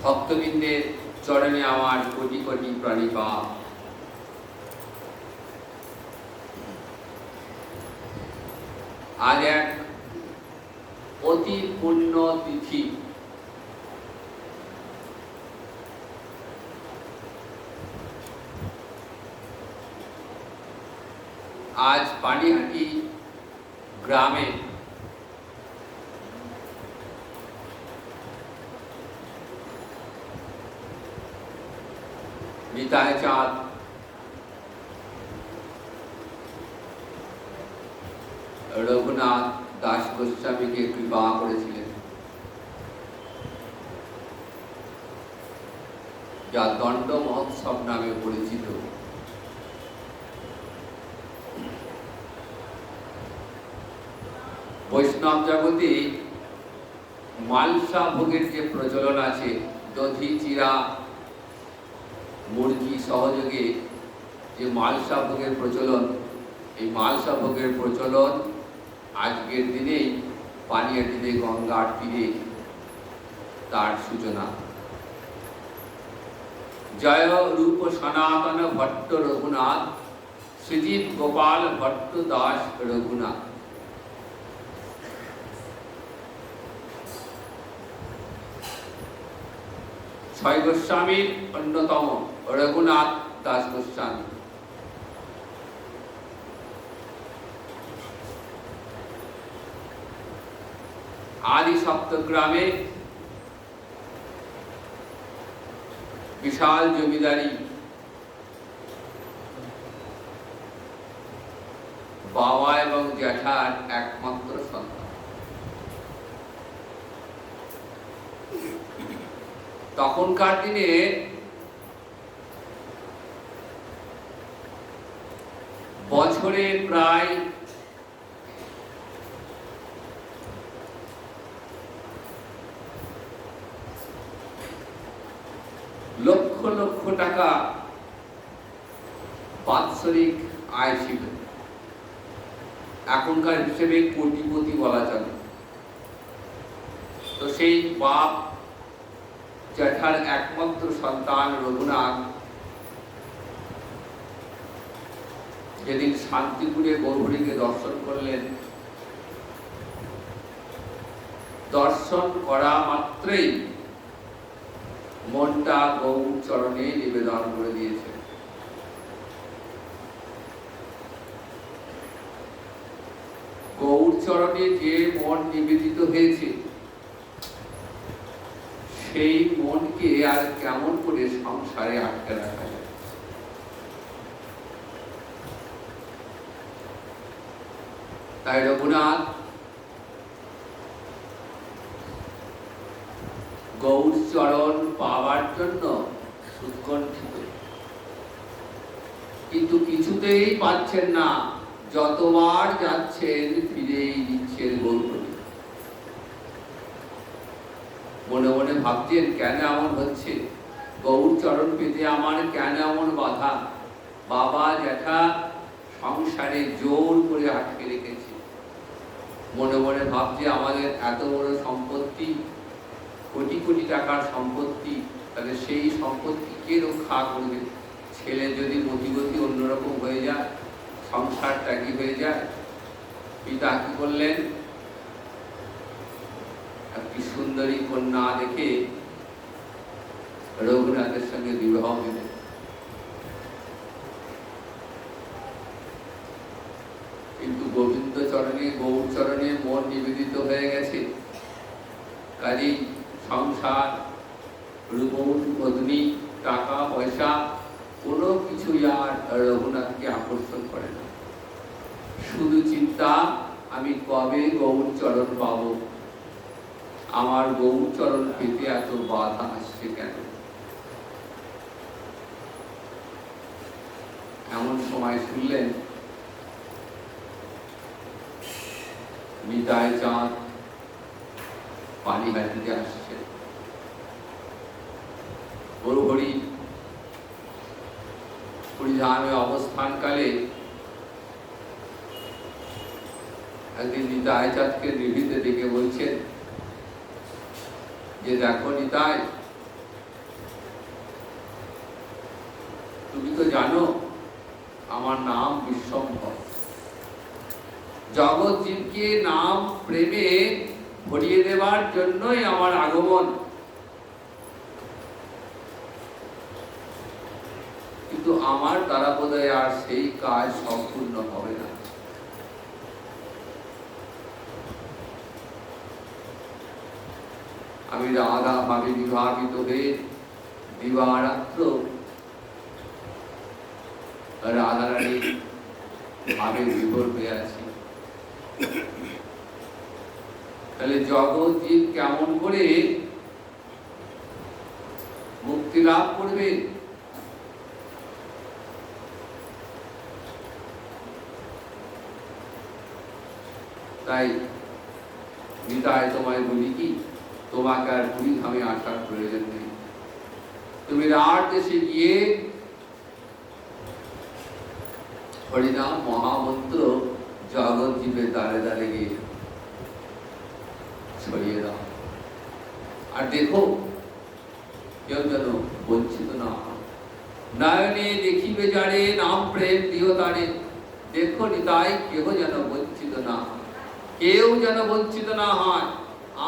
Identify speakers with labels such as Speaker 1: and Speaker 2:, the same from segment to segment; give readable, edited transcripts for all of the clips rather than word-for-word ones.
Speaker 1: ভক্তবৃন্দের চরণে আমার কোটি কোটি প্রণিপাত। আজ এক অতি পুণ্য তিথি। আজ পানিহাটি গ্রামে নিতাই চাঁদ রঘুনাথ দাস গোস্বামীকে কৃপা করেছিলেন, যা দণ্ড মহোৎসব নামে পরিচিত। বৈষ্ণব জগতে মালসা ভোগের যে প্রচলন আছে, দধি চিরা মুরগি সহযোগে যে মালসা ভোগের প্রচলন, এই মালসা ভোগের প্রচলন আজকের দিনেই পানিহাটিতে গঙ্গার তীরে তার সূচনা। জয় রূপ সনাতন ভট্ট রঘুনাথ, শ্রীজিৎ গোপাল ভট্ট দাস রঘুনাথ। ছয় গোস্বামীর অন্যতম রঘুনাথ দাস গোস্বামী। আদি সপ্তগ্রামে বিশাল জমিদারি, বাবা এবং জ্যাঠার একমাত্র সন্তান। তখনকার দিনে বছরে প্রায় লক্ষ লক্ষ টাকা বাৎসরিক আয় ছিল। এখনকার হিসেবে কোটিপতি বলা চলে। তো সেই বাপ জ্যাঠার একমাত্র সন্তান রঘুনাথ যেদিন শান্তিপুরে গৌরহরিকে দর্শন করলেন, দর্শন করা মাত্রই মনটা গৌর চরণে নিবেদন করে দিয়েছে। গৌর চরণে যে মন নিবেদিত হয়েছে, সেই মনকে আর কেমন করে সংসারে আটকে রাখা যায়? তাই রঘুনাথ গৌর চরণ পাওয়ার জন্য উৎকণ্ঠিত, কিন্তু কিছুতেই পাচ্ছেন না। যতবার যাচ্ছেন ফিরেই দিচ্ছেন গৌরহরি। মনে মনে ভাবছেন, কেন এমন হচ্ছে? গৌর চরণ পেতে আমার কেন এমন বাধা? বাবা জ্যাঠা সংসারে জোর করে আটকে রেখেছে। মনে মনে ভাবছে, আমাদের এত বড় সম্পত্তি, কোটি কোটি টাকার সম্পত্তি, তাহলে সেই সম্পত্তি কে রক্ষা করবে? ছেলে যদি মতিগতি অন্যরকম হয়ে যায়, সংসার ত্যাগী হয়ে যায়। পিতা কি করলেন? একটি সুন্দরী কন্যা দেখে রঘুনাথের সঙ্গে বিবাহ দিলেন। কিন্তু গোবিন্দ চরণে, গৌর চরণে মন নিবেদিত হয়ে গেছে। কাজেই সংসার, রূপবধূ, টাকা পয়সা কোনো কিছুই আর রঘুনাথকে আকর্ষণ করে না। শুধু চিন্তা, আমি কবে গৌর চরণ পাব? আমার গৌর চরণ পেতে এত বাধা আসছে কেন? এমন সময় শুনলেন নিতাই চাঁদ পানিহাটিতে আসছে। গৌরহরি পুরীধামে অবস্থানকালে একদিন নিতাই চাঁদকে নিভৃতে ডেকে বলছেন যে, দেখো নিতাই, তুমি তো জানো আমার নাম বিশ্বম্ভর। জগৎ জীবকে নাম প্রেমে ভরিয়ে দেবার জন্যই আমার আগমন। কিন্তু আমার দ্বারা বোধহয় আর সেই কাজ সম্পূর্ণ হবে না। আমি রাধা ভাবে বিভাবিত হয়ে দিবারাত্র রাধারানী ভাবে বিভোর হয়ে আছি। তাহলে জগৎ জীব কেমন করে মুক্তি লাভ করবে? তাই গীতায় তোমায় বলি কি, তোমাকে আর পুরী ধামে আসার প্রয়োজন নেই। তুমি রাট দেশে গিয়ে হরিনাম মহামন্ত্র জগৎ জীবের দ্বারে দ্বারে গিয়ে ছড়িয়ে দাও। আর দেখো কেউ যেন বঞ্চিত না হয়। নয়নে দেখিবে যারে নাম প্রেম দিও তারে। দেখো নিতাই কেউ যেন বঞ্চিত না হয়, কেউ যেন বঞ্চিত না হয়।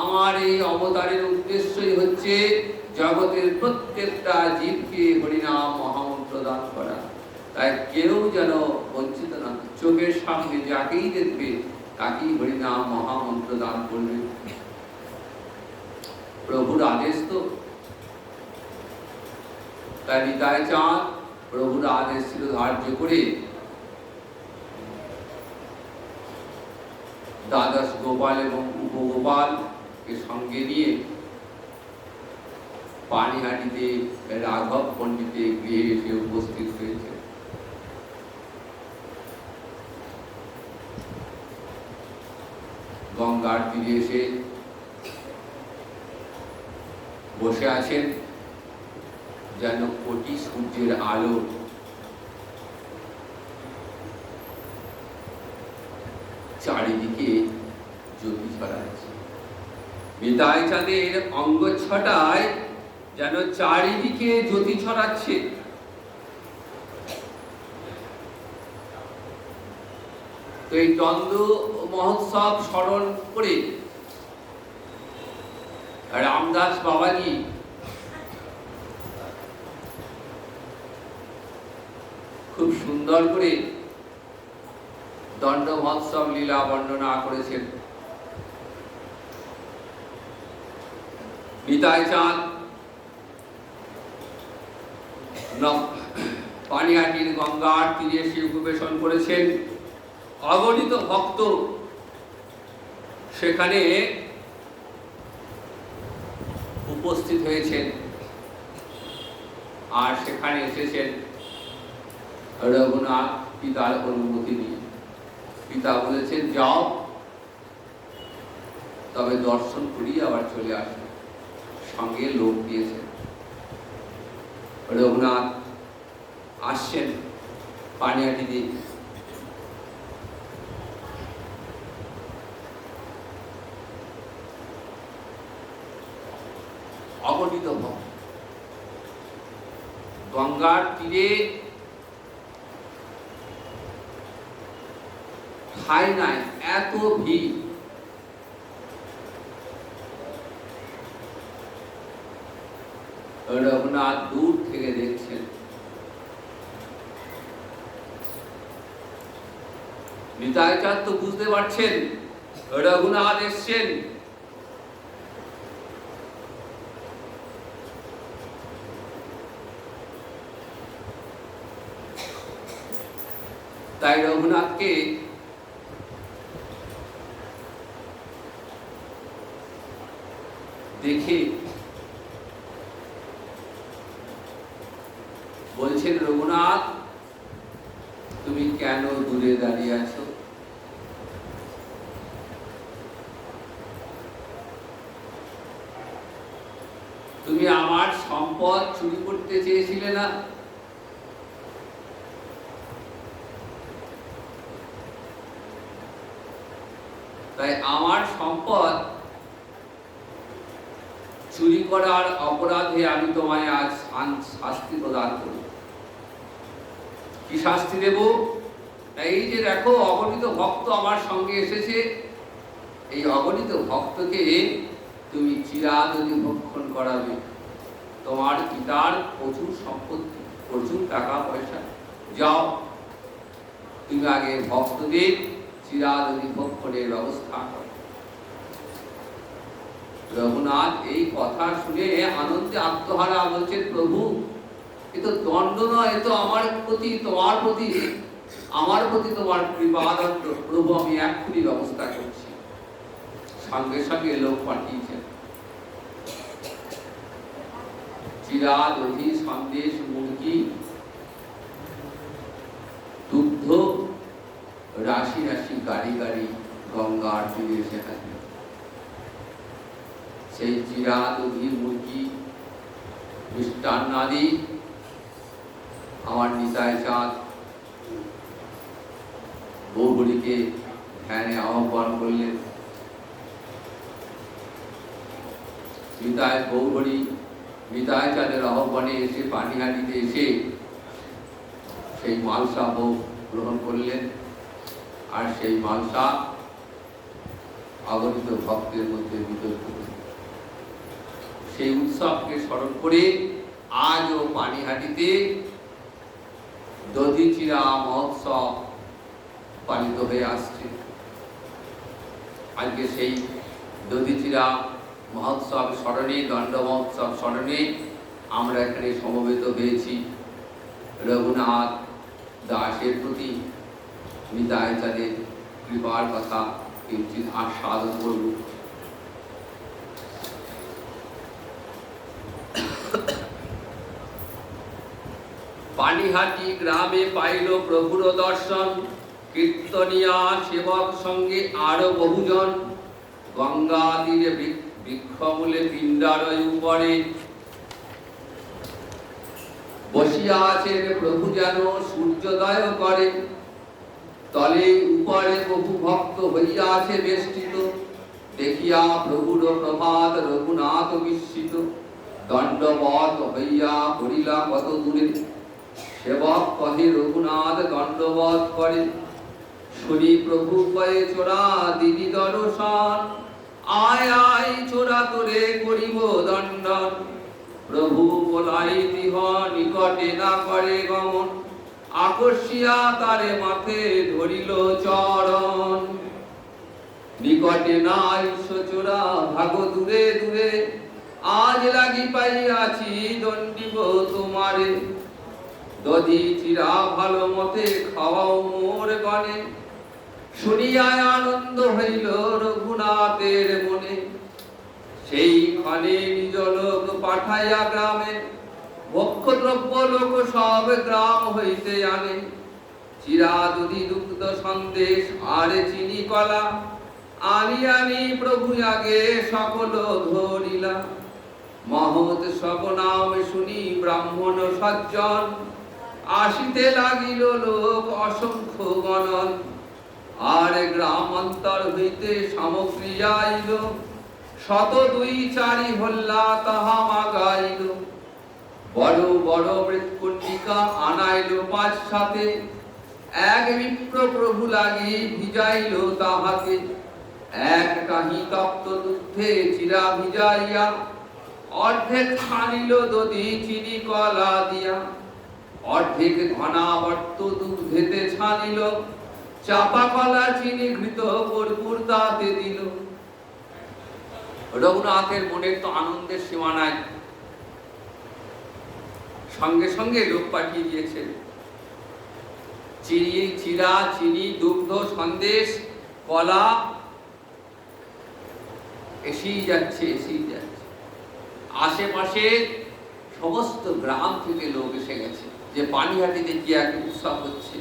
Speaker 1: আমার এই অবতারের উদ্দেশ্যই হচ্ছে জগতের প্রত্যেকটা জীবকে হরিনাম মহামন্ত্র দান করা। তাই কেউ যেন বঞ্চিত না, চোখের সামনে যাকেই দেখবে তাকেই হরিনাম মহামন্ত্র দান করবে। প্রভুর আদেশ তো। তাই নিতাই চাঁদ প্রভুর আদেশ ছিল ধার্য করে দ্বাদশ গোপাল এবং উপগোপাল কে সঙ্গে নিয়ে পানিহাটিতে রাঘব পণ্ডিতের গৃহে এসে উপস্থিত হয়েছে। গঙ্গার তীরে এসে বসে আছেন, যেন কোটি সূর্যের আলো চারিদিকে জ্যোতি ছড়াচ্ছে। নিতাই চাঁদের অঙ্গ ছটায় যেন চারিদিকে জ্যোতি ছড়াচ্ছে। তো এই দ্বন্দ্ব মহোৎসব স্মরণ করে রামদাস বাবাজি খুব সুন্দর করে দণ্ড মহোৎসব লীলা বর্ণনা করেছেন। নিতাই চাঁদ পানিহাটির গঙ্গার তীরে এসে উপবেশন করেছেন। অগণিত ভক্ত সেখানে উপস্থিত হয়েছেন, আর সেখানে এসেছেন রঘুনাথ পিতার অনুমতি নিয়ে। পিতা বলেছেন যাও, তবে দর্শন করিয়ে আবার চলে আসবে। সঙ্গে লোক দিয়েছেন। রঘুনাথ আসছেন পানিহাটি দিয়ে। অগণিত ভক্ত গঙ্গার তীরে ঠাই নাই, এত ভিড়। রঘুনাথ দূর থেকে দেখছেন। নিতাই চাঁদ তো বুঝতে পারছেন রঘুনাথ এসছেন। তাই রঘুনাথকে দেখে বলছেন, রঘুনাথ তুমি কেন দূরে দাঁড়িয়ে আছো? তুমি আমার সম্পদ চুরি করতে চেয়েছিলে না? তাই আমার সম্পদ চুরি করার অপরাধে আমি তোমায় আজ শাস্তি প্রদান করি। কি শাস্তি দেব? এই যে দেখো অগণিত ভক্ত আমার সঙ্গে এসেছে, এই অগণিত ভক্তকে তুমি চিরাদতি ভক্ষণ করাবে। তোমার পিতার প্রচুর সম্পত্তি, প্রচুর টাকা পয়সা, যাও তুমি আগে ভক্তদের চিরাদতি ভক্ষণের ব্যবস্থা করো। রঘুনাথ এই কথা শুনে আনন্দে আত্মহারা, বলছেন প্রভু এ তো দণ্ড নয়, এ তো আমার প্রতি তোমার কৃপাদণ্ড। প্রভু আমি এক্ষুনি ব্যবস্থা করছি। সঙ্গে সঙ্গে লোক পাঠিয়েছেন। চিরা, দধি, সন্দেশ, মুরগি, দুগ্ধ রাশি রাশি গাড়ি গাড়ি গঙ্গার তীরে এসে হাজির। সেই চিরা, দধি, মুরগি, মিষ্টান্নাদি আমার নিতাই চাঁদ বৌবড়িকে ধ্যানে আহ্বান করলেন। নিতাই বৌবড়ি নিতাই চাঁদের আহ্বানে এসে পানিহাটিতে এসে সেই মালসা ভোগ গ্রহণ করলেন। আর সেই মালসা অগণিত ভক্তের মধ্যে বিতরিত করলেন। সেই উৎসবকে স্মরণ করে আজও পানিহাটিতে দধিচিরা মহোৎসব পালিত হয়ে আসছে। আজকে সেই দধিচিরা মহোৎসব স্মরণে, দণ্ড মহোৎসব স্মরণে আমরা এখানে সমবেত হয়েছি। রঘুনাথ দাসের প্রতি নিতাই চাঁদের কৃপার কথা কিঞ্চিৎ আস্বাদন করব। পানিহাটি গ্রামে পাইল প্রভুর দর্শন, কীর্তনিয়া সেবক সঙ্গে আরো বহুজন। গঙ্গা তীরে বৃক্ষমূলে পিণ্ডারয় উপরে বসিয়া আছেন প্রভু, যেন সূর্যোদয় করে। তলে উপরে বহু ভক্ত হইয়া আছে বেষ্টিত। দেখিয়া প্রভুর প্রভাত রঘুনাথ বিস্মিত। দণ্ডবত হইয়া পড়িলা কত দূরে। সেবক কহে রঘুনাথ দণ্ডবত করে। শুনি প্রভু কয়ে চোরা দিদি দর্শন। আয় আয় চোরা তোরে করিব দণ্ডন। প্রভু বলাই দিহ নিকটে না করে গমন। আকর্ষিয়া তারে মাথে ধরিল চরণ। নিকটে নাই সচোরা ভাগ দূরে দূরে। আজ লাগি পাইয়াছি দণ্ডিব তোমারে। দধি চিরা ভালো মতে খাওয়াও মোর গণে। শুনিয়ায় আনন্দ হইল রঘুনাথের মনে। সেই ক্ষণে নিজ লোক পাঠাইয়া গ্রামে। ভক্ষদ্রব্য লোক সব গ্রাম হইতে আনে। চিরা, দধি, দুগ্ধ, সন্দেশ আর চিনি কলা। আনি আনি প্রভু আগে সকল ধরিলা। মহৎ সব নাম শুনি ব্রাহ্মণ সজ্জন। আসিতে লাগিল লোক অসংখ্য গণন। আর গ্রাম অন্তর হইতে সামগ্রী আইল। 102-4 হল্লা তাহা মাগাইল। বড় বড় মৃৎকুণ্ডিকা আনাইল 5-7। এক বিপ্র প্রভু লাগি ভিজাইল তাহাকে। এক কাহি তপ্ত দুগ্ধে চিরা ভিজাইয়া। অর্ধেক ছানিল দধি চিনি কলা দিয়া। অর্ধেক ঘনাবর্ত দুগ্ধেতে ছানিল। চাপা কলা চিনি ঘৃত কর্পূর তাতে দিল। রঘুনাথের মনের তো আনন্দের সীমা নাই। সঙ্গে সঙ্গে লোক পাঠিয়ে দিয়েছেন। চিরা, চিনি, দুগ্ধ, সন্দেশ, কলা এসেই যাচ্ছে। আশেপাশে সমস্ত গ্রাম থেকে লোক এসে গেছে যে পানিহাটিতে কি এক উৎসব হচ্ছে।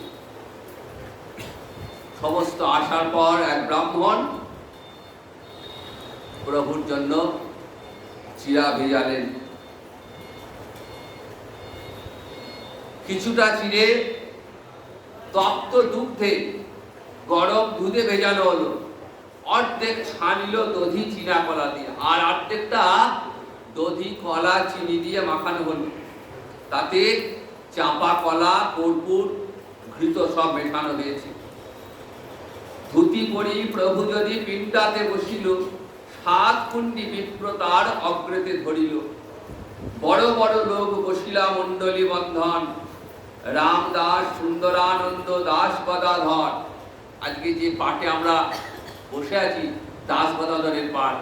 Speaker 1: সমস্ত আসার পর এক ব্রাহ্মণ প্রভুর জন্য চিরা ভেজালেন। কিছুটা চিড়ে তপ্ত দুগ্ধে গরম দুধে ভেজানো হলো। অর্ধেক ছানিল দধি চিনা কলা দিয়ে, আর অর্ধেকটা দধি কলা চিনি দিয়ে মাখানো হলো। তাতে চাপা কলা, কর্পূর ঘৃত সব মেশানো হয়েছে। ধুতি পরি প্রভু যদি পিণ্ডাতে বসিল, 7 কুণ্ডি বিপ্র তার অগ্রেতে ধরিল। বড় বড় লোক বসিলা মণ্ডলী বন্ধন, রামদাস সুন্দরানন্দ দাস গদাধর। আজকে যে পাঠে আমরা বসে আছি দাস গদাধরের পাঠ।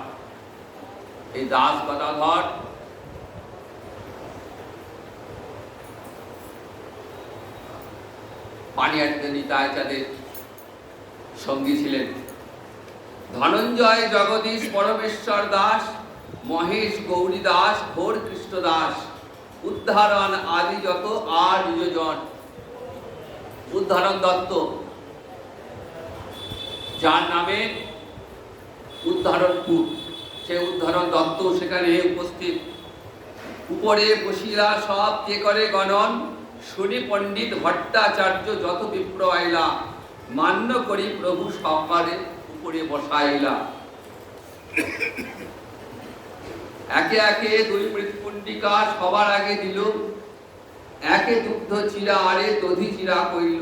Speaker 1: এই দাস গদাধর পানিহাটিতে নিতাই চাঁদের সঙ্গী ছিলেন। ধনঞ্জয় জগদীশ পরমেশ্বর দাস, মহেশ গৌরী দাস, ঘোর কৃষ্ণ দাস, উদ্ধারণ আদি যত আর্যজন। উদ্ধারণ দত্ত, যার নামে উদ্ধারণপুর, সে উদ্ধারণ দত্ত সেখানে উপস্থিত। উপরে বসিলা সব কে করে গণন, শুনি পণ্ডিত ভট্টাচার্য যত বিপ্র আইলা, মান্য করি প্রভু সকালে উপরে বসাইলা। একে একে 2 মৃৎকুণ্ডিকা সবার আগে দিল, একে দুগ্ধ চিরা আরে দধি চিরা কইল।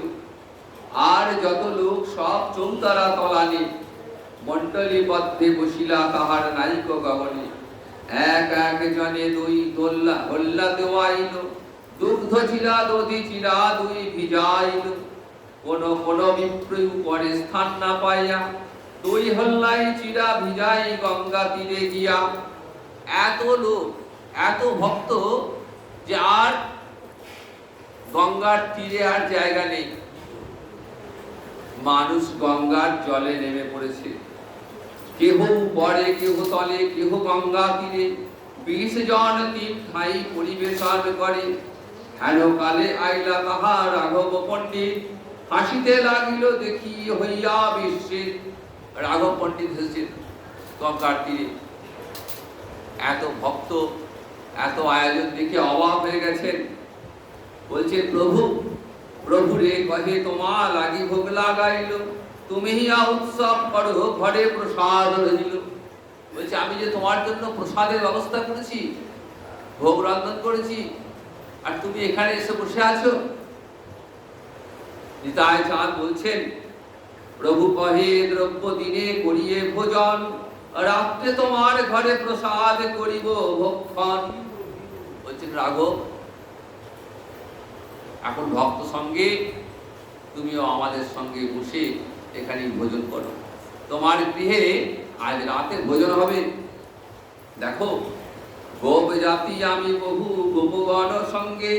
Speaker 1: আর যত লোক সব চৌতারা তলানে, মণ্ডলী পথে বসিলা তাহার নাইক গগনে। এক এক জনে 2 দোল্লা হল্লা দেওয়াইল, দুগ্ধ চিরা দধি চিরা 2 ভিজাইল। কোন কোন বিপ্র উপরে স্থান না পাইয়া, 2 হল্লাই চিরা ভিজাই গঙ্গা তীরে গিয়া। এত লোক, এত ভক্ত যে আর গঙ্গার তীরে আর জায়গা নেই। মানুষ গঙ্গার জলে নেমে পড়েছে, কেহ উপরে কেহ তলে কেহ গঙ্গা তীরে। 20 জন 3 ঠাই পরিবেশন করে, হেন কালে আইলা তাহা রাঘব পণ্ডিত, হাসিতে লাগিল দেখি হইয়া বিস্মিত। রাঘব পণ্ডিত এসেছেন গঙ্গার তীরে। এত ভক্ত, এত আয়োজন দেখে অবাক হয়ে গেছেন। বলছে প্রভু, প্রভু রে কহে তোমা লাগি ভোগ লাগাইল, তুমি হিয়া উৎসব করো ঘরে প্রসাদ রহিল। বলছে আমি যে তোমার জন্য প্রসাদের ব্যবস্থা করেছি, ভোগ রন্ধন করেছি, আর তুমি এখানে এসে বসে আছো। নিতাই চাঁদ বলছেন প্রভু কহে দ্রব্য দিনে করিয়ে ভোজন, রাত্রে তোমার ঘরে প্রসাদ করিব ভক্ষণ। বলছেন রাঘব, এখন ভক্ত সঙ্গে তুমিও আমাদের সঙ্গে বসে এখানে ভোজন করো, তোমার গৃহে আজ রাতে ভোজন হবে। দেখো গোপ জাতি আমি বহু গোপগণ সঙ্গে,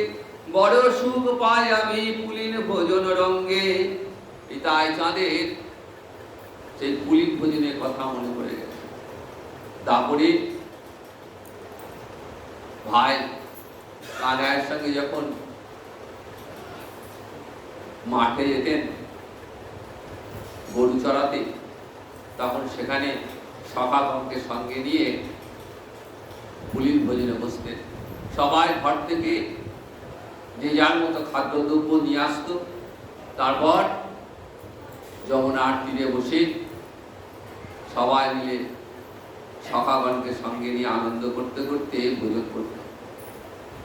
Speaker 1: বড় সুখ পাই আমি পুলিন ভোজন রঙ্গে। নিতাই চাঁদের সেই পুলিন ভোজনের কথা মনে পড়ে গেছে। তারপরে ভাই কানাইয়ের সঙ্গে যখন মাঠে যেতেন গরু চড়াতে, তখন সেখানে সখাগণকে সঙ্গে নিয়ে পুলিন ভোজনে বসতেন। সবাই ঘর থেকে যে যার মতো খাদ্যদ্রব্য নিয়ে আসত। তারপর যমুনার তীরে বসে সবাই মিলে সখাগণকে সঙ্গে নিয়ে আনন্দ করতে করতে ভোজন করত।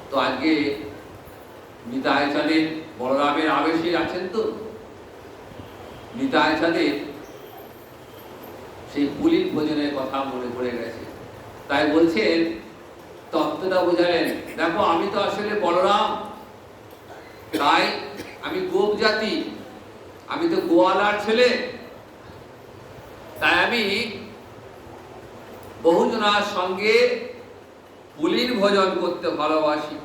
Speaker 1: তো আজকে নিতাই চাঁদের বলরামের আবেশে আছেন, তো নিতাই চাঁদের সেই পুলিন ভোজনের কথা মনে পড়ে গেছে। তাই বলছেন, তত্ত্বটা বোঝালেন। দেখো আমি তো আসলে বলরাম, তাই আমি গোপ জাতি, আমি তো গোয়ালার ছেলে, তাই আমি বহুজনার সঙ্গে পুলিন ভোজন করতে ভালোবাসি।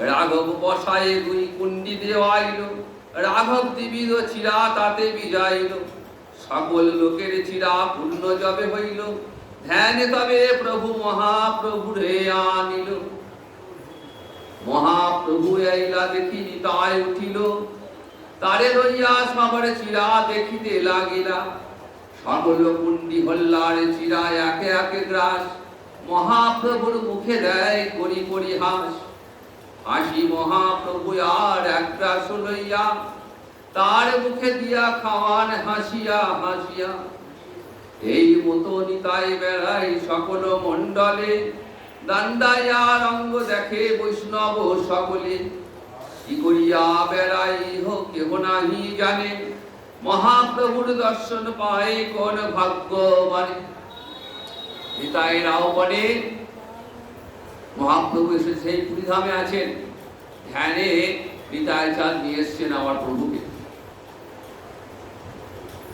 Speaker 1: রাঘব বসায়ে 2 কুণ্ডি দেওয়াইল, রাঘব দিবিদ চিরা তাতে বিজাইল। সকল লোকের চিরা পূর্ণ যবে হইল, ধ্যানে তবে প্রভু মহাপ্রভু রে আনিল। মহাপ্রভু আইলা দেখি নিতাই উঠিল, তারে লইয়া সবার চিরা দেখিতে লাগিলা। সকল কুণ্ডি হল্লার চিরা একে একে গ্রাস, মহাপ্রভুর মুখে দেয় করি পরিহাস। হাসি মহাপ্রভু আর এক গ্রাস লইয়া, তার মুখে দিয়া খাওয়ান হাসিয়া হাসিয়া। এই মতো নিতাই বেড়াই সকল মণ্ডলে, দান্ডাইয়া রঙ্গ দেখে বৈষ্ণব সকলে। কি করিয়া বেড়াই হোক কেহ নাহি জানে, মহাপ্রভুর দর্শন পায় কোন ভাগ্যবানে। নিতাইয়ের আহ্বানে মহাপ্রভু এসে সেই পুরীধামে আছেন, ধ্যানে নিতাই চাঁদ নিয়ে এসছেন আমার প্রভুকে।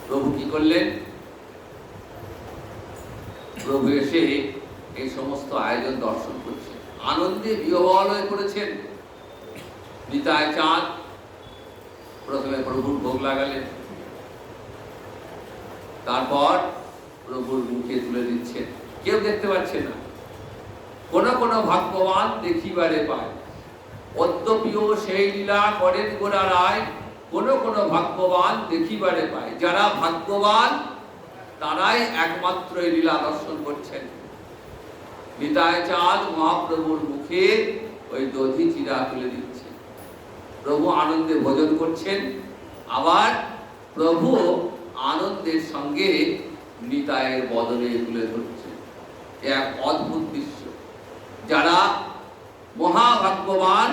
Speaker 1: প্রভু কি করলেন? প্রভু এসে এই সমস্ত আয়োজন দর্শন করছেন, আনন্দে বিহ্বল হয়ে পড়েছেন। নিতাই চাঁদ প্রথমে প্রভুর ভোগ লাগালেন, তারপর প্রভুর মুখে তুলে দিচ্ছেন, কেউ দেখতে পাচ্ছে না। কোন কোন ভাগ্যবান দেখিবারে পায়, অদ্যপিও সেই লীলা করেন গোরা রায়। কোন কোন ভাগ্যবান দেখিবারে পায়, যারা ভাগ্যবান তারাই একমাত্র এই লীলা দর্শন করছেন। নিতাই চাঁদ মহাপ্রভুর মুখে ওই দধি চিরা তুলে দিচ্ছে, প্রভু আনন্দে ভোজন করছেন, আবার প্রভু আনন্দের সঙ্গে নিতাইয়ের বদনে তুলে ধরছেন। এক অদ্ভুত দৃশ্য। যারা মহাভাগ্যবান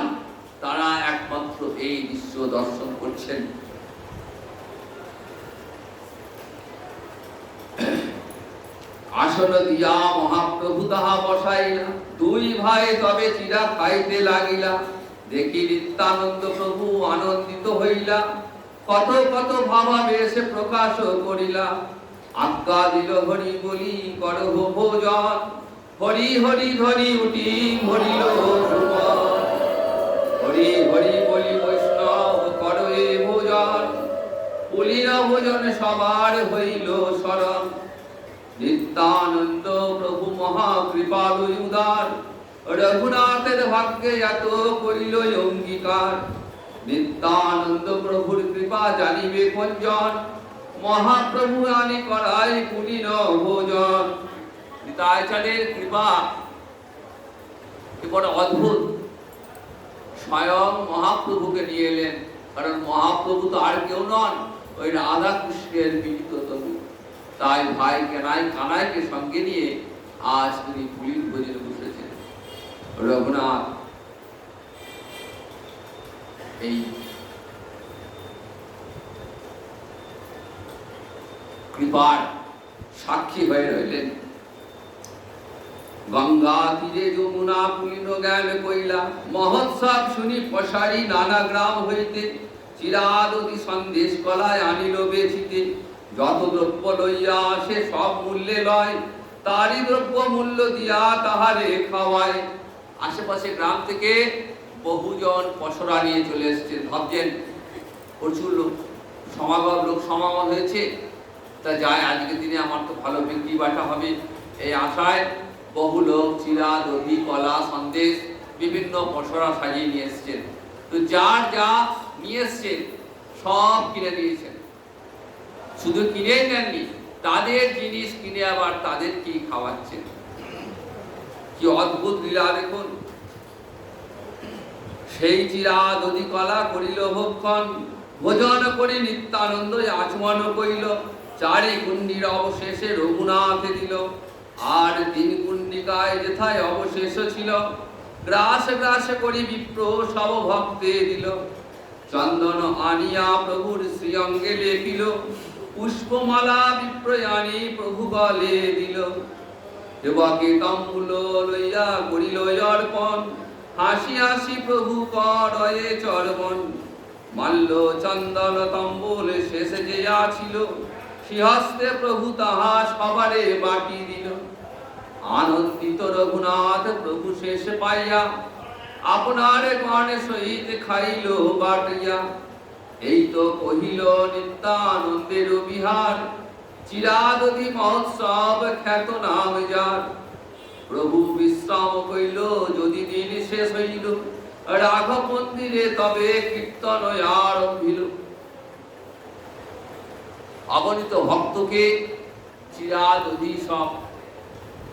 Speaker 1: তারা একমাত্র এই দৃশ্য দর্শন করছেন। আসন দিয়া মহাপ্রভু তাহা বসাইলা, দুই ভাই তবে চিরা খাইতে লাগিলা। দেখি নিত্যানন্দ প্রভু আনন্দিত হইলা, কত কত ভাবাবেশে প্রকাশ করিলা। আজ্ঞা দিল হরি বলি করহ ভোজন, হরি হরি ধরি উঠি ভরিল ভুবন। হরি হরি বলি বৈষ্ণব করয়ে ভোজন, বলিল ভোজন সবার হইল শরণ। নিত্যানন্দ প্রভু মহা কৃপালু উদার, রঘুনাথের ভাগ্যে এত করিল অঙ্গীকার। নিত্যানন্দ প্রভুর কৃপা জানিবে কোনজন, মহাপ্রভু আনি করাই পুলিন ভোজন। নিতাই চাঁদের কৃপা বড় অদ্ভুত। স্বয়ং মহাপ্রভুকে নিয়ে এলেন, কারণ মহাপ্রভু তো আর কেউ নন, ওই রাধা কৃষ্ণের মিলিত তনু। তাই ভাই কানাইকে সঙ্গে নিয়ে আজ তিনি পুরীর ভোজনে বসেছেন। রঘুনাথ এই কৃপার সাক্ষী হয়ে রইলেন। গঙ্গা তীরে যমুনা পুলিন জ্ঞান কইলা, মহোৎসব শুনি পশারি নানা গ্রাম হইতে। চিরাদতি সন্দেশ কলায় আনিল বেচিতে, যত দ্রব্য লইয়া আসে সব মূল্যে লয়। তারই দ্রব্য মূল্য দিয়া তাহারে খাওয়ায়। আশেপাশে গ্রাম থেকে বহুজন পসরা নিয়ে চলে এসেছেন, ভাবছেন প্রচুর লোক সমাগম হয়েছে, তা যায় আজকের দিনে আমার তো ভালো বিক্রি বাটা হবে। এই আশায় বহু লোক চিরা দধি কলা সন্দেশ বিভিন্ন পসরা সাজিয়ে নিয়ে এসছেন। তো যার যা নিয়ে এসছেন সব কিনে দিয়েছেন। শুধু কিনে নেননি, তাদের জিনিস কিনে আবার তাদের কি খাওয়াচ্ছেন। কি অদ্ভুত লীলা দেখুন। সেই চিরা দধি কলা করিল ভক্ষণ, ভোজন করে নিত্যানন্দ আচমন কইল। চারি কুণ্ডির অবশেষে রঘুনাথে দিল, আর তিন কুণ্ডিকায় যেথায় অবশেষ ছিল। গ্রাস গ্রাস করি বিপ্র সব ভক্তে দিল, চন্দন আনিয়া প্রভুর শ্রীঅঙ্গে লেপিল। পুষ্পমালা বিপ্রয়াণী প্রভু গলে দিল, দেবকে তাম্বুল লইয়া করিল অর্পণ। হাসি হাসি প্রভু করয়ে চর্বণ, মাল্য চন্দন তম্বুল শেষে যে আছিল। শ্রীহস্তে প্রভু তাহা সবারে বাটি দিল। আনন্দিত রঘুনাথ প্রভু শেষ পাইয়া, আপনার গণে সহিত খাইল বাটিয়া। এই তো কহিল নিত্যানন্দের বিহার, চিরাদধি মহোৎসব খ্যাত নাম যার। প্রভু বিশ্রাম কইল যদি দিন শেষ হইল, রাঘব মন্দিরে তবে কীর্তন আরম্ভিল। অগণিত ভক্তকে চিরাদধি সব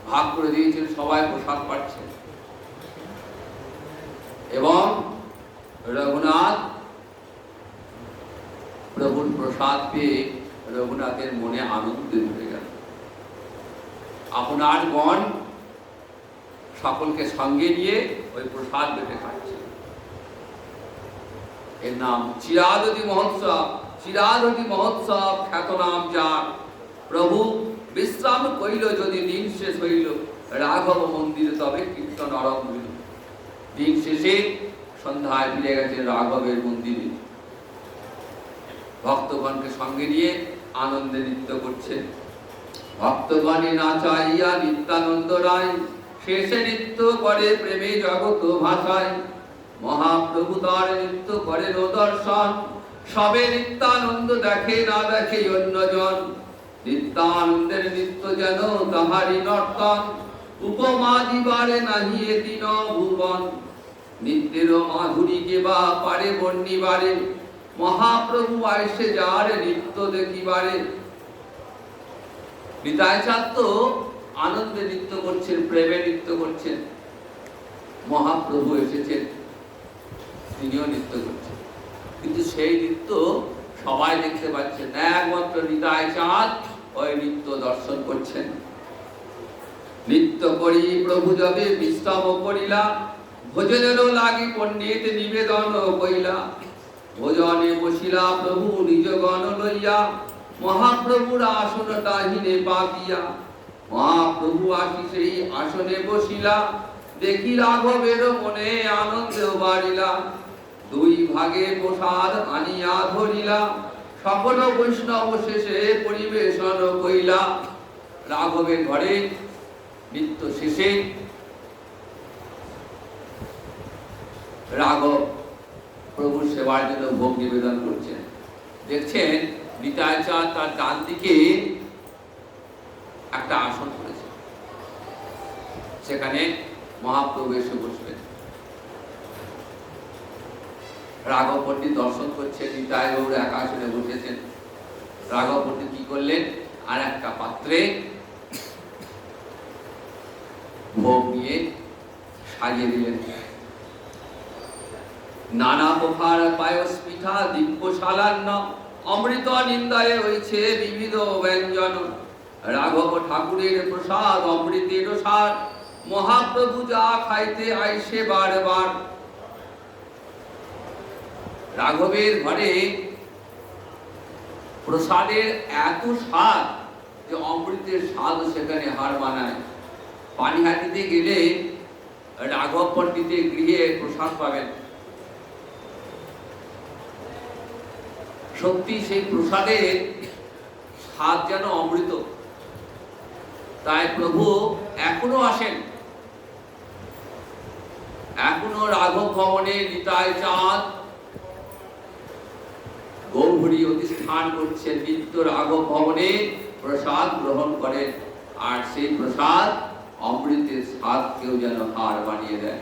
Speaker 1: ভাগ করে দিয়েছেন, সবাই প্রসাদ পাচ্ছেন। এবং রঘুনাথ প্রভুর প্রসাদ পেয়ে রঘুনাথের মনে আনন্দ ধরে গেল। আপনার গণ সকলকে সঙ্গে নিয়ে ওই প্রসাদ বেটে খাচ্ছে। এর নাম চিরাদতি মহোৎসব। চিরাদতি মহোৎসব খ্যাত নাম যার। প্রভু বিশ্রাম কইল যদি দিন শেষ হইল, রাঘব মন্দিরে তবে কীর্তন আরম্ভ হইল। দিন শেষে সন্ধ্যায় ফিরে গেছেন রাঘবের মন্দিরে, ভক্তগণকে সঙ্গে নিয়ে আনন্দে নৃত্য করছেন। ভক্তগণে নাচাইয়া নিত্যানন্দ রায়, শেষে নৃত্য করে প্রেমে জগৎ ভাষায়। মহাপ্রভু তার নৃত্য করেন দর্শন, সবে নিত্যানন্দ দেখে না দেখে অন্যজন। নিত্যানন্দের নৃত্য যেন তাহারি নর্তন, উপমা দিবারে নাহি এ দিন ভুবন। নিত্যের মাধুরী কে বা পারে বর্ণিবারে, মহাপ্রভু আইসে যার নৃত্য দেখিবারে। নিতাই চাঁদ তো আনন্দে নৃত্য করছেন, প্রেমে নৃত্য করছেন। মহাপ্রভু এসেছেন, তিনিও নৃত্য করছেন, কিন্তু সেই নৃত্য সবাই দেখতে পাচ্ছেন না, একমাত্র নিতাই চাঁদ ওই নৃত্য দর্শন করছেন। নৃত্য করি প্রভু যবে বিশ্রাম করিলা, ভোজনেরও লাগি পণ্ডিত নিবেদন কইলা। ভোজনে বসিলা প্রভু নিজ গণ লইয়া, মহাপ্রভুর আসন টাহিনে পাতিয়া। মহাপ্রভু আসি সেই আসনে বসিলা, দেখি রাঘবের মনে আনন্দ বাড়িলা। দুই ভাগে প্রসাদ আনিয়া ধরিলা, সকল বৈষ্ণব শেষে পরিবেশন কইলা। রাঘবের ঘরে নৃত্য শেষে রাঘব প্রভুর সেবার জন্য ভোগ নিবেদন করছেন। দেখছেন নিতাই চাঁদ তার ডান দিকে একটা আসন করেছে, সেখানে মহাপ্রভু এসে বসবেন। রাঘব পণ্ডিত দর্শন করছেন, নিতাই গৌর এক আসনে বসেছেন। রাঘব পণ্ডিত কি করলেন, আর একটা পাত্রে ভোগ নিয়ে সাজিয়ে দিলেন। নানা প্রকার পায়স পিঠা দিব্য সালান্ন, অমৃত নিন্দায় হয়েছে বিবিধ ব্যঞ্জন। রাঘব ঠাকুরের প্রসাদ অমৃতের সার, মহাপ্রভু যা খাইতে আইসে বারবার। রাঘবের ঘরে প্রসাদের এত স্বাদ যে অমৃতের স্বাদ সেখানে হার মানায়। পানিহাটিতে গেলে রাঘব পণ্ডিতের গৃহে প্রসাদ পাবেন, সত্যি সেই প্রসাদের স্বাদ যেন অমৃত। তাই প্রভু এখনো আসেন, এখনো রাঘব ভবনে নিতাই চাঁদ গৌরী অধিষ্ঠান করছেন, নিত্য রাঘব ভবনে প্রসাদ গ্রহণ করেন। আর সেই প্রসাদ অমৃতের স্বাদ কেউ যেন হার বানিয়ে দেয়।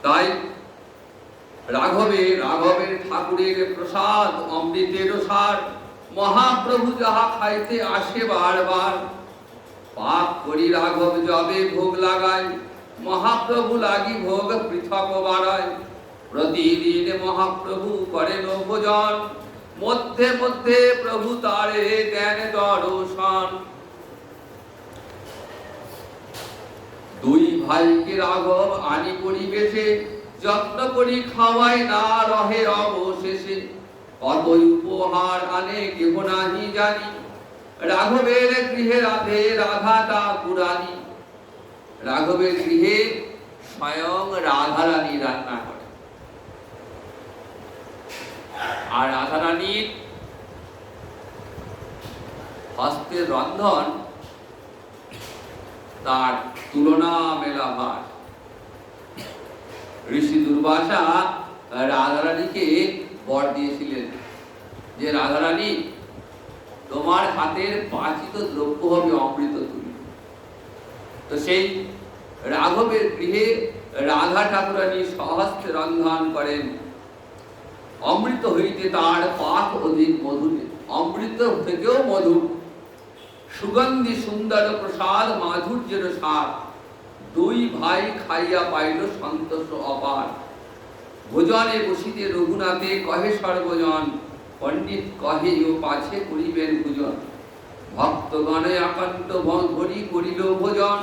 Speaker 1: তাই রাঘবের ঠাকুরের প্রসাদ অমৃতের সার, মহাপ্রভু যাহা খাইতে আসে বারবার। পাক করি রাঘব যবে ভোগ লাগায়, মহাপ্রভু লাগি ভোগ পৃথক বাড়ায়। প্রতিদিন মহাপ্রভু করেন ভোজন, মধ্যে মধ্যে প্রভু তারে দেন দর্শন। দুই ভাইকে রাঘব আনি পরিবেশে, যত্ন করি খাওয়াই না রহে অবশেষে। কত উপহার আনে কেহ নাহি জানি, রাঘবের গৃহে রাধে রাধাটা পুরানি। রাঘবের গৃহে স্বয়ং রাধারানী রান্না করে, আর রাধারানীর হস্তের রন্ধন তার তুলনা মেলা ভার। ঋষি দুর্বাসা রাধারানীকে বর দিয়েছিলেন যে রাধারানী তোমার হাতের পাচিত দ্রব্য হবে অমৃত তুল্য। তো সেই রাঘবের গৃহে রাধা ঠাকুরানী সহস্তে রন্ধন করেন। অমৃত হইতে তার পাক অধিক মধুর, অমৃত থেকেও মধুর। সুগন্ধি সুন্দর প্রসাদ মাধুর্যের সার, দুই ভাই খাইয়া পাইল সন্তোষ অপার। ভোজনে বসিতে রঘুনাথে কহে সর্বজন, পণ্ডিত কহে ও পাছে করিবেন ভোজন। ভক্তগণে আকান্ত ভরি করিল ভোজন,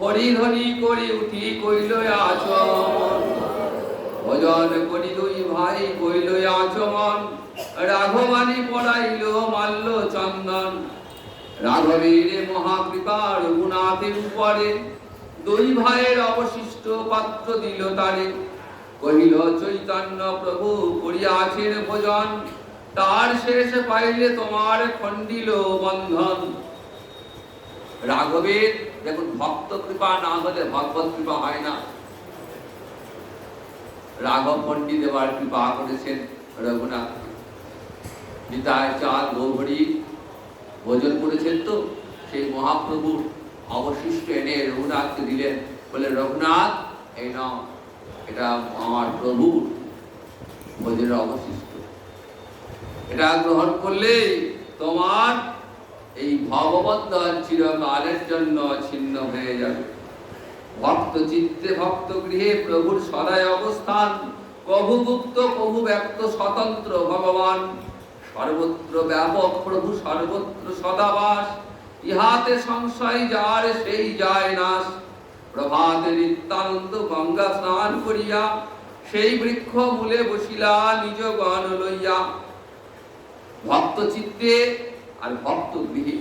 Speaker 1: হরি হরি করে উঠি কইল আচমন। ভজন করি দুই ভাই কইল আচমন, রাঘবাণী পড়াইল মাল্য চন্দন। রাঘবের মহাকৃপা রঘুনাথের উপরে, দুই ভাইয়ের অবশিষ্ট পাত্র দিল তারে। কহিল চৈতন্য প্রভু করিয়াছেন ভোজন, তার শেষ পাইলে তোমার খণ্ডিল বন্ধন। রাঘবের দেখুন, ভক্ত কৃপা না হলে ভগবত কৃপা হয় না। রাঘব পণ্ডিত এবার কৃপা করেছেন রঘুনাথ। নিতাই চাঁদ গৌহরি ভোজন করেছেন, তো সেই মহাপ্রভুর অবশিষ্ট এনে রঘুনাথকে দিলেন। বলে রঘুনাথ এই নাও, এটা আমার প্রভুর ভোজনের অবশিষ্ট, এটা গ্রহণ করলে তোমার এই ভগবন্ধন চিরকালের জন্য ছিন্ন হয়ে যাবে। ভক্ত চিত্তে ভক্ত গৃহে প্রভুর সদায় অবস্থান, কভু গুপ্ত কভু ব্যক্ত স্বতন্ত্র ভগবান। সর্বত্র ব্যাপক প্রভু সর্বত্র সদাবাস, ইহাতে সংশয় যার সেই যায় নাশ। প্রভাতে নিত্যানন্দ গঙ্গা স্নান করিয়া, সেই বৃক্ষ মূলে বসিলা নিজ গণ লইয়া। ভক্ত চিত্তে আর ভক্ত গৃহে,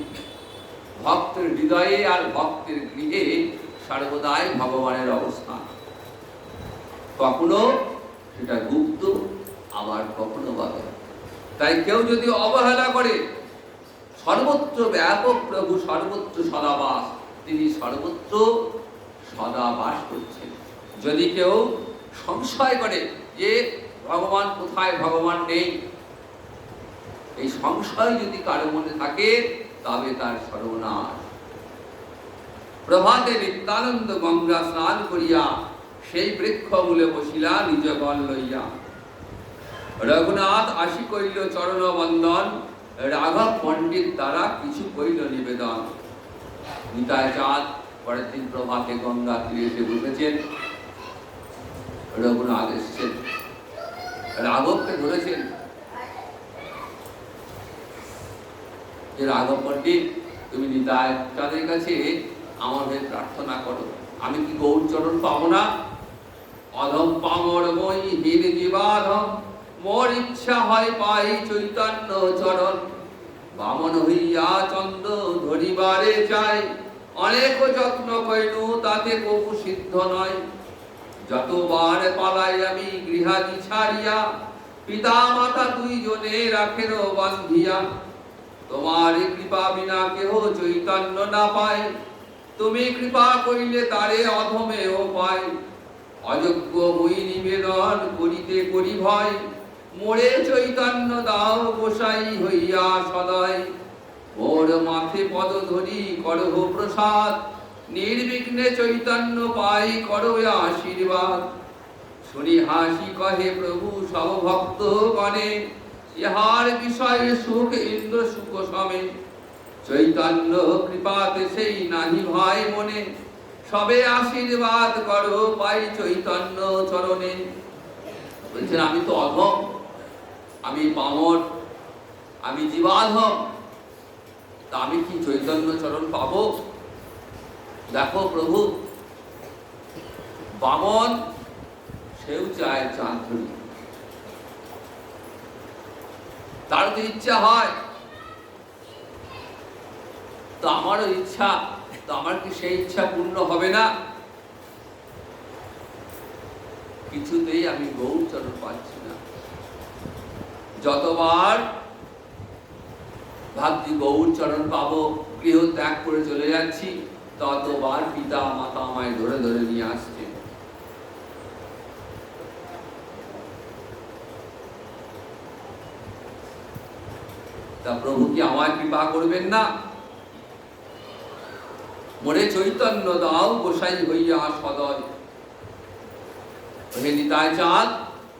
Speaker 1: ভক্তের হৃদয়ে আর ভক্তের গৃহে সর্বদাই ভগবানের অবস্থান। কখনো সেটা গুপ্ত, আবার কখনো বাধা। তাই কেউ যদি অবহেলা করে, সর্বত্র ব্যাপক প্রভু সর্বত্র সদাবাস, তিনি সর্বত্র সদাবাস করছেন। যদি কেউ সংশয় করে যে ভগবান কোথায়, ভগবান নেই, এই সংশয় যদি কারো মনে থাকে তবে তার সর্বনাশ। প্রভাতে নিত্যানন্দ গঙ্গা স্নান করিয়া, সেই বৃক্ষ মূলে বসিলা নিজ গণ লইয়া। রঘুনাথ আসি কইল চরণ বন্দন, রাঘব পণ্ডিত দ্বারা কিছু কইল নিবেদন। নিতাই চাঁদ পরের দিন প্রভাতে গঙ্গা তীরে এসে বসেছেন। রঘুনাথ এসছেন, রাঘবকে ধরেছেন যে রাঘব পণ্ডিত, তুমি নিতাই চাঁদের কাছে আমার হয়ে প্রার্থনা করো, আমি কি গৌর চরণ পাবো না? অধম পামর মই হীন জীবাধম, মোর ইচ্ছা হয় পাই চৈতন্য চরণ। বামন হইয়া চন্দ্র ধরিবারে চাই, অনেক যত্ন কইনু তাতে কবু সিদ্ধ নয়। যতবার পালাই আমি গৃহাদি ছাড়িয়া, পিতা মাতা দুইজনে রাখেন বান্ধিয়া। তোমার কৃপা বিনা কেহ চৈতন্য না পায়, তুমি কৃপা করিলে তারে অধমেও পায়। অযোগ্য মই নিবেদন করিতে করি ভয়, মোরে চৈতন্য দাও গোসাই হইয়া সদয়। মোর মাথে পদ ধরি করহ প্রসাদ, নির্বিঘ্নে চৈতন্য পাই করো আশীর্বাদ। শুনি হাসি কহে প্রভু সব ভক্ত গণে, ইহার বিষয়ে সুখ ইন্দ্র সুখ সমে। চৈতন্য কৃপাতে সেই নাহি ভয় মনে, সবে আশীর্বাদ করো পাই চৈতন্য চরণে। বলছেন আমি তো অধম, আমি পামর, আমি জীবাধম, তা আমি কি চৈতন্য চরণ পাবো? দেখো প্রভু, বামন সেও চায় চাঁদ ধরি, তার তো ইচ্ছা হয়, তো আমারও ইচ্ছা, তো আমার কি সেই ইচ্ছা পূর্ণ হবে না? কিছুতেই আমি গৌর চরণ পাচ্ছি না। যতবার ভাবছি গৌর চরণ পাবো, গৃহ ত্যাগ করে চলে যাচ্ছি, ততবার পিতা মাতা আমায় ধরে ধরে নিয়ে আসছে। তা প্রভু কি আমায় কৃপা করবেন না? মোরে চৈতন্য দাও গোসাই হইয়া সদয়। হে নিতাই চাঁদ,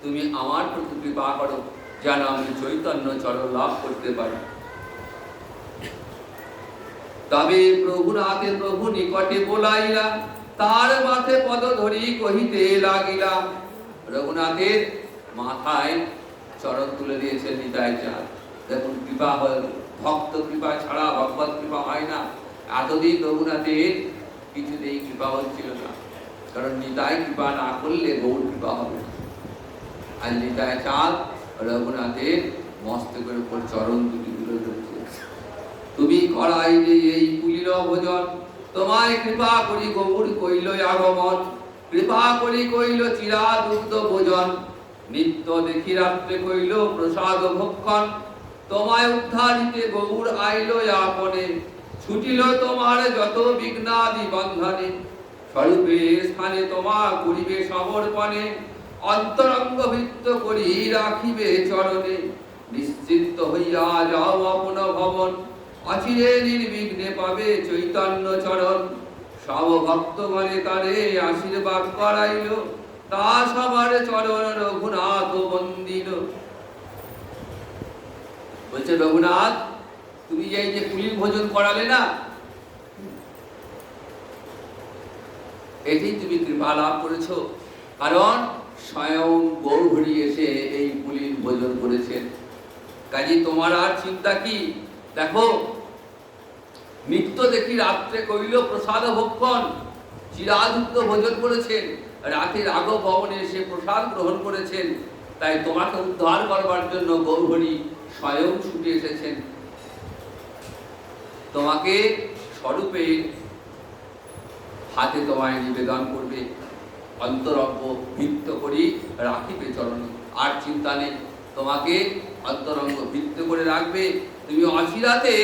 Speaker 1: তুমি আমার প্রতি কৃপা করো, যেন আমি চৈতন্য চরণ লাভ করতে পারি। তবে প্রভুনাথে প্রভু নিকটে বলাইলা, তার মাথে পদ ধরি কহিতে লাগিলা। রঘুনাথের মাথায় চরণ তুলে দিয়েছেন নিতাই চাঁদ। দেখুন, কৃপা হয়, ভক্ত কৃপা ছাড়া ভগবত কৃপা হয় না। এতদিন রঘুনাথের কিছুতেই কৃপা হচ্ছিল না, কারণ নিতাই কৃপা না করলে গৌর কৃপা হবে না। আর নিতাই চাঁদ রঘুনাথের মস্তকের উপর চরণ দুটি তুলে ধরেছে। তুমি করাইলে এই পুলির ভোজন, তোমায় কৃপা করি গৌর কইল আগমন, কৃপা করি কইল চিরা দুগ্ধ ভোজন, নিত্য দেখি রাত্রে কইল প্রসাদ ভক্ষণ, তোমায় উদ্ধারিতে গৌর আইল আপনে, ছুটিল তোমার যত বিঘ্নাদি বন্ধনে, স্বরূপে স্থানে তোমা করিবে সমর্পণে, অন্তরঙ্গ ভিত্ত করি রাখিবে চরণে, নিশ্চিন্ত হইয়া যাও আপন ভবন, অচিরে নির্বিঘ্নে পাবে চৈতন্য চরণ, সব ভক্তগণে তারে আশীর্বাদ করাইল, তা সবার চরণ রঘুনাথ বন্দিল। বলছে রঘুনাথ, তুমি যে এই যে পুলির ভোজন করালে না, এটি তুমি কৃপা লাভ করেছো, কারণ স্বয়ং গৌরহরি এসে এই পুলির ভোজন করেছেন। কাজে তোমার আর চিন্তা কি? দেখো, নিত্য দেখি রাত্রে কইল প্রসাদ ভক্ষণ, চিরাযুক্ত ভোজন করেছেন, রাতে রাঘব ভবনে এসে প্রসাদ গ্রহণ করেছেন, তাই তোমাকে উদ্ধার করবার জন্য গৌরহরি স্বয়ং ছুটে এসেছেন। তোমাকে স্বরূপে হাতে তোমায় নিবেদন করবে, অন্তরঙ্গ ভিত্ত করি রাখিবে চরণে। আর চিন্তা নেই, তোমাকে অন্তরঙ্গ ভিত্ত করে রাখবে, তুমি অচিরাতে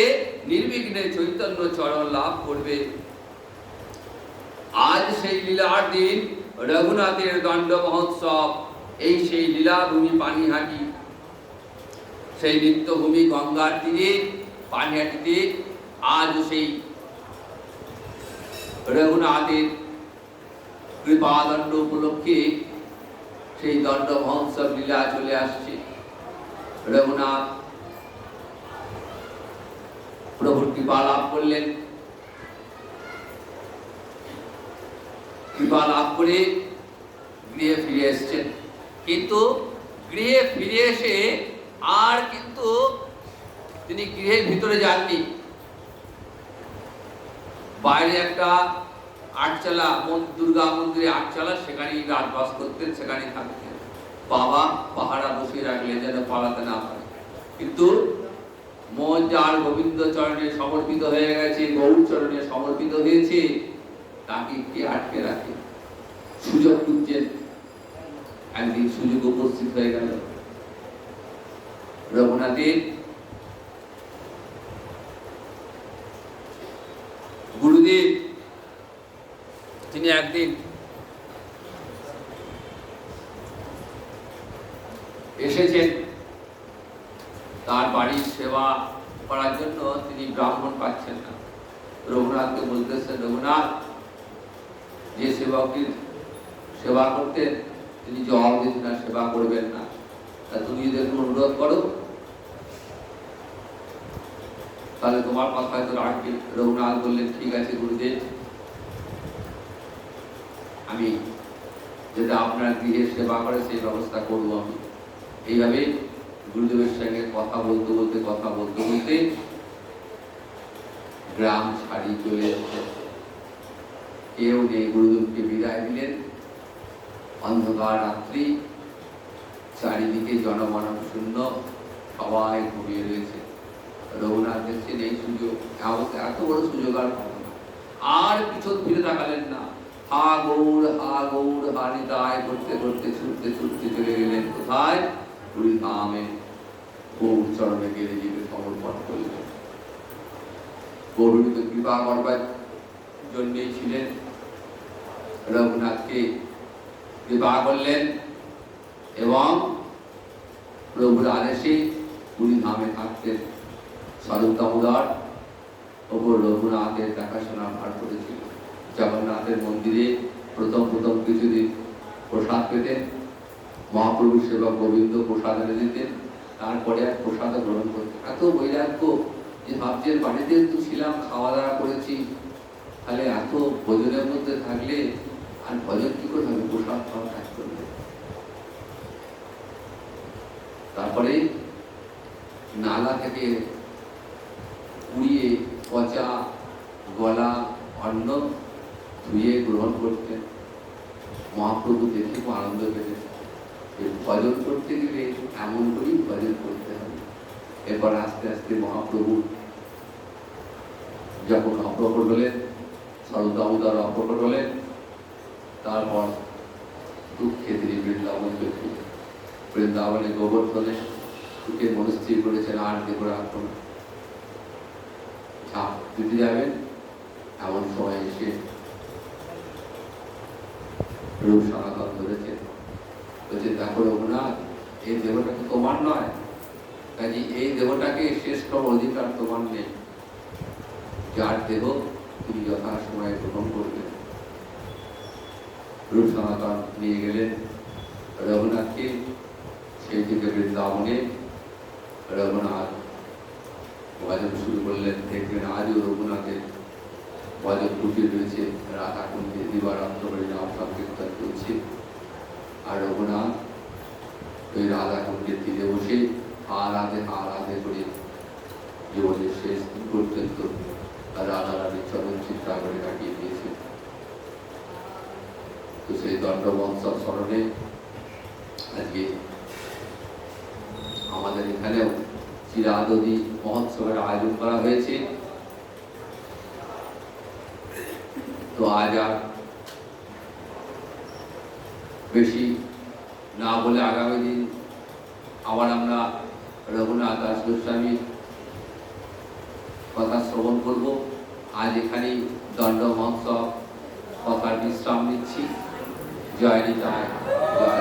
Speaker 1: নির্বিঘ্নে চৈতন্য চরণ লাভ করবে। আজ সেই লীলার দিন, রঘুনাথের দণ্ড মহোৎসব। এই সেই লীলাভূমি পানিহাটি, সেই নিত্যভূমি গঙ্গার তীরে পানিহাটিতে আজ সেই রঘুনাথের কৃপাদণ্ড উপলক্ষে সেই দণ্ড মহোৎসব লীলা চলে আসছে। রঘুনাথ প্রভুর কৃপা লাভ করলেন, কৃপা লাভ করে গৃহে ফিরে এসছেন। কিন্তু গৃহে ফিরে এসে আর কিন্তু তিনি গৃহের ভিতরে যাননি, বাইরে একটা আটচালা দুর্গা মন্দিরে আটচালা, সেখানেই রাতবাস করতেন, সেখানেই থাকতেন। বাবা পাহারা বসিয়ে রাখলেন যেন পালাতে না পারে। কিন্তু মন যার গোবিন্দ চরণে সমর্পিত হয়ে গেছে, গৌর চরণে সমর্পিত হয়েছে, তাকে কে আটকে রাখে? সুযোগ খুঁজছেন, একদিন সুযোগ উপস্থিত হয়ে গেল। রঘুনাথের গুরুদেব তিনি একদিন এসেছেন তার বাড়ির সেবা করার জন্য। তিনি ব্রাহ্মণ পাচ্ছেন না। রঘুনাথকে বলতেছেন, রঘুনাথ, যে সেবকের সেবা করতেন তিনি জবাব দিতেন না, সেবা করবেন না, তা তুমি যদি একটু অনুরোধ করো তাহলে তোমার কথা হয়তো রাখবে। রঘুনাথ বললেন, ঠিক আছে গুরুদেব, আমি যেটা আপনার গৃহের সেবা করে সেই ব্যবস্থা করবো আমি। এইভাবে গুরুদেবের সঙ্গে কথা বলতে বলতে গ্রাম ছাড়ি চলে এসেছে। কেউ নেই, গুরুদেবকে বিদায় দিলেন। অন্ধকার রাত্রি, চারিদিকে জনমানব শূন্য, সবাই ঘুমিয়ে রয়েছে। রঘুনাথ দেখছেন এই সুযোগ, এত বড় সুযোগ আর পাবেন না। আর পিছন ফিরে তাকালেন না। হা গৌর হা নিতাই করতে করতে ছুটতে চলে গেলেন কোথায়? পুরী ধামে গৌর চরণে গেলে জীবে সমর্পণ করলেন। গৌরীকে কৃপা করবার জন্যই ছিলেন। রঘুনাথকে কৃপা করলেন এবং প্রভুর আদেশে পুরী ধামে থাকতেন। স্বরূপ দামোদর ওপর রঘুনাথের দেখাশোনা ভার করেছিল। জগন্নাথের মন্দিরে প্রথম কিছুদিন প্রসাদ পেতেন, মহাপ্রভুর সেবক গোবিন্দ প্রসাদ এনে দিতেন, তারপরে আর প্রসাদ গ্রহণ করতেন। এত বৈরাগ্য যে ভাবছেন বাড়িতে তো ছিলাম, খাওয়া দাওয়া করেছি, তাহলে এত ভোজনের মধ্যে থাকলে আর ভজন কি করে হবে? প্রসাদ খাওয়া কাজ করবে। তারপরে নালা থেকে পুড়িয়ে পচা গলা অন্ন ধুয়ে গ্রহণ করতেন। মহাপ্রভু দেখে খুব আনন্দ পেতেন। যে ভজন করতে গেলে এমন করেই ভজন করতে হবে। এরপর আস্তে আস্তে মহাপ্রভু যখন অপ্রকট হলেন, সর্বদামোদর অপ্রকট হলেন, তারপর দুঃখে তিনি বৃন্দাবন চললেন। বৃন্দাবনে গোবর্ধনে সুখে মনস্থির করেছেন আর দেব রাখুন, ঝাঁপ দিতে যাবেন। এমন সময় এসে রূপ সনাতন ধরেছেন, বলছে দেখো রঘুনাথ, এই দেহটা তো তোমার নয়, কাজে এই দেহটাকে শেষ করার অধিকার তোমার নেই। যার দেহ তিনি যথা সময়ে গ্রহণ করবেন। রূপ সনাতন নিয়ে গেলেন রঘুনাথকে, সেই থেকে বৃন্দাবনে রঘুনাথ ভজন শুরু করলেন। দেখবেন আজও রঘুনাথের ভজন কুটির রয়েছে, রাধা কুণ্ডে দিবারাত্র করে নাম সংকীর্তন করছে। আর রঘুনাথ ওই রাধা কুণ্ডের তীরে বসে আরাধে করে জীবনের শেষ দিন পর্যন্ত রাধা রানীর চরণ চিত্রাঙ্গনে কাটিয়ে দিয়েছে। তো সেই দণ্ডমহোৎসব স্মরণে আজকে আমাদের এখানেও চিরাদদি মহোৎসবের আয়োজন করা হয়েছে। তো আজ আর বেশি না বলে আগামী দিন আবার আমরা রঘুনাথ দাস গোস্বামীর কথা শ্রবণ করব। আজ এখানেই দণ্ড মহোৎসব কথার বিশ্রাম নিচ্ছি। জয় নিতাই, জয়